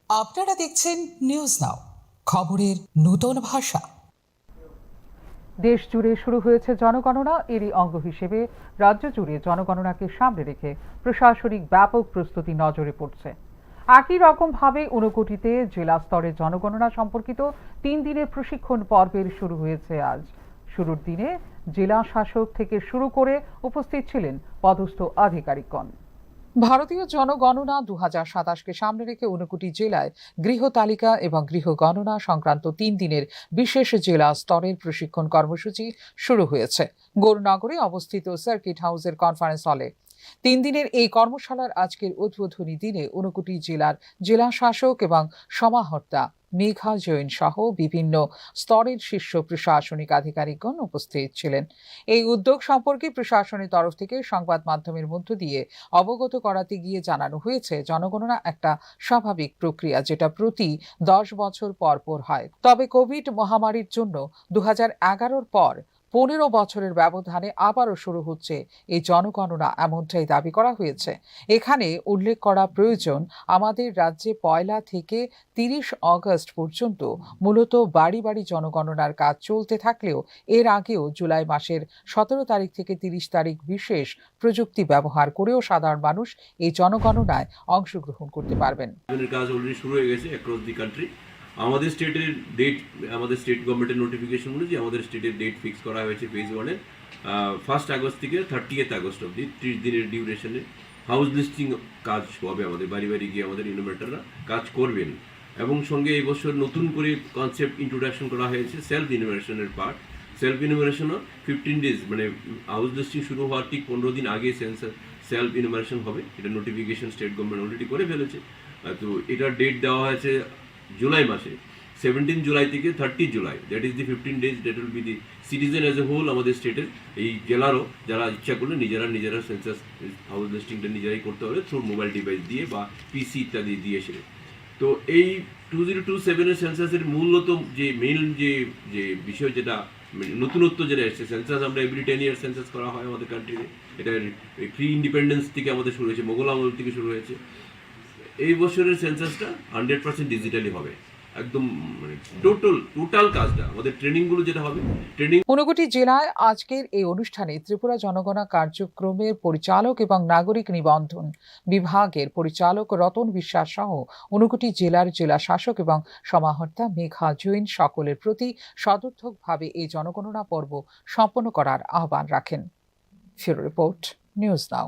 আপনারা দেখছেন news now, খবরের নতুন ভাষা। দেশ জুড়ে শুরু হয়েছে জনগণনা। এরই অঙ্গ হিসেবে রাজ্য জুড়ে জনগণনাকে সামনে রেখে প্রশাসনিক ব্যাপক প্রস্তুতি নজরে পড়ছে। একই রকমভাবে ঊনকোটিতে জেলা স্তরে জনগণনা সম্পর্কিত 3 দিনের প্রশিক্ষণ পর্বের শুরু হয়েছে আজ। শুরুর দিনে জেলা শাসক থেকে শুরু করে উপস্থিত ছিলেন পদস্থ আধিকারিকগণ। ভারতীয় জনগণনা 2027কে সামনে রেখে ঊনকোটি জেলায় গৃহ তালিকা এবং গৃহ গণনা সংক্রান্ত 3 দিনের বিশেষ জেলা স্তরের প্রশিক্ষণ কর্মসূচি শুরু হয়েছে গৌরনগরে অবস্থিত সার্কিট হাউসের কনফারেন্স হলে। 3 দিনের এই কর্মশালার আজকের উদ্বোধনী দিনে ঊনকোটি জেলার জেলা শাসক এবং সমাহর্তা মেঘা জৈন সহ বিভিন্ন স্তরের শীর্ষ প্রশাসনিক আধিকারিকগণ উপস্থিত ছিলেন। এই উদ্যোগ সম্পর্কে প্রশাসনের তরফ থেকে সংবাদ মাধ্যমের মধ্য দিয়ে অবগত করাতে গিয়ে জানানো হয়েছে, জনগণনা একটা স্বাভাবিক প্রক্রিয়া যেটা প্রতি 10 বছর পর পর হয়। তবে কোভিড মহামারীর জন্য 2011 পর 15 বছরের ব্যবধানে আবারও শুরু হচ্ছে এই জনগণনা, এমনটাই দাবি করা হয়েছে। এখানে উল্লেখ করা প্রয়োজন, আমাদের রাজ্যে 1 থেকে 30 অগস্ট পর্যন্ত মূলত বাড়ি বাড়ি জনগণনার কাজ চলতে থাকলেও এর আগেও জুলাই মাসের 17 তারিখ থেকে 30 তারিখ বিশেষ প্রযুক্তি ব্যবহার করেও সাধারণ মানুষ এই জনগণনায় অংশগ্রহণ করতে পারবেন। কাজ অলরেডি শুরু হয়ে গেছে অ্যাক্রস দি কান্ট্রি। আমাদের স্টেটের ডেট, আমাদের স্টেট গভর্নমেন্টের নোটিফিকেশন অনুযায়ী আমাদের স্টেটের ডেট ফিক্স করা হয়েছে ফেজ 1-এর 1 আগস্ট থেকে 30 আগস্ট অবধি 30 দিনের ডিউরেশনে হাউস লিস্টিং কাজ হবে। আমাদের বাড়ি বাড়ি গিয়ে আমাদের ইনোভেটররা কাজ করবেন এবং সঙ্গে এই বছর নতুন করে কনসেপ্ট ইন্ট্রোডাকশন করা হয়েছে সেলফ ইনোভেশনের পার্ট। সেলফ ইনোভেশনও 15 ডেজ, মানে হাউস লিস্টিং শুরু হওয়ার ঠিক 15 দিন আগে সেলফ ইনোভেশন হবে। এটা নোটিফিকেশন স্টেট গভর্নমেন্ট অলরেডি করে ফেলেছে। তো এটার ডেট দেওয়া হয়েছে জুলাই মাসে 17 জুলাই থেকে 30 July. That is the 15 days that will be the citizen as a whole. আমাদের স্টেটের এই জেলারও যারা ইচ্ছা করলে নিজেরা সেন্সাস হাউস লিস্টিংটা নিজেরাই করতে হবে থ্রু মোবাইল ডিভাইস দিয়ে বা পিসি ইত্যাদি দিয়ে এসে। তো এই 2027-এর সেন্সাসের মূলত যে মেইন যে বিষয়, যেটা নতুনত্ব যেটা এসেছে, সেন্সাস আমরা এভরি 10 ইয়ার সেন্সাস করা হয় আমাদের কান্ট্রিতে। এটা প্রি ইন্ডিপেন্ডেন্স থেকে আমাদের শুরু হয়েছে, মোগল আমল থেকে শুরু হয়েছে। এই বছরের সেন্সাসটা 100% ডিজিটালি হবে, একদম মানে টোটাল কাজটা আমাদের ট্রেনিংগুলো যেটা হবে ট্রেনিং। ঊনকোটি জেলায় আজকের এই অনুষ্ঠানে ত্রিপুরা জনগণনা কার্যক্রমের পরিচালক এবং নাগরিক নিবন্ধন বিভাগের পরিচালক রতন বিশ্বাস সহ ঊনকোটি জেলার জেলা শাসক এবং সমাহর্তা মেঘা জৈন সকলের প্রতি সদর্থকভাবে এই জনগণনা পর্ব সম্পন্ন করার আহ্বান রাখেন। ফিরো রিপোর্ট, নিউজ নাও।